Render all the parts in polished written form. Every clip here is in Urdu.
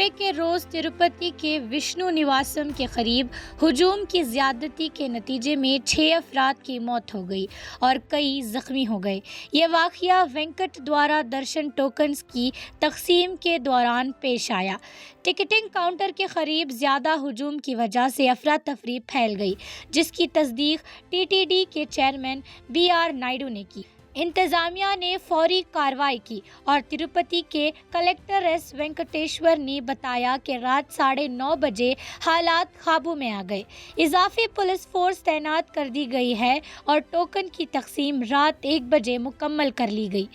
صبح کے روز تروپتی کے وشنو نواسم کے قریب ہجوم کی زیادتی کے نتیجے میں 6 افراد کی موت ہو گئی اور کئی زخمی ہو گئے۔ یہ واقعہ وینکٹ دوارا درشن ٹوکنز کی تقسیم کے دوران پیش آیا۔ ٹکٹنگ کاؤنٹر کے قریب زیادہ ہجوم کی وجہ سے افراتفری پھیل گئی، جس کی تصدیق ٹی ٹی ڈی کے چیئرمین بی آر نائیڈو نے کی۔ انتظامیہ نے فوری کارروائی کی اور تروپتی کے کلکٹر ایس وینکٹیشور نے بتایا کہ رات 9:30 بجے حالات قابو میں آ گئے۔ اضافی پولیس فورس تعینات کر دی گئی ہے اور ٹوکن کی تقسیم رات 1 بجے مکمل کر لی گئی۔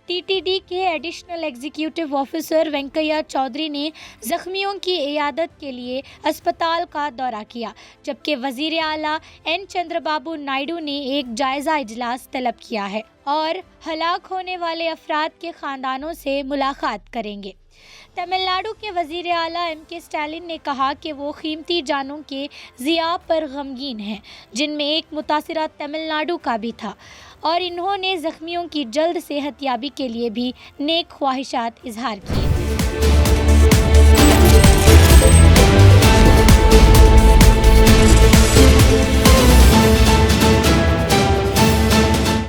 ٹی ٹی ڈی کے additional executive officer Venkaiah Chowdary نے زخمیوں کی عیادت کے لیے اسپتال کا دورہ کیا، جبکہ وزیر اعلیٰ این چندرا بابو نائیڈو نے ایک جائزہ اجلاس طلب کیا ہے اور ہلاک ہونے والے افراد کے خاندانوں سے ملاقات کریں گے۔ تمل ناڈو کے وزیر اعلیٰ ایم کے اسٹالن نے کہا کہ وہ قیمتی جانوں کے ضیاع پر غمگین ہیں، جن میں ایک متاثرہ تمل ناڈو کا بھی تھا، اور انہوں نے زخمیوں کی جلد صحت یابی کے لیے بھی نیک خواہشات اظہار کیے۔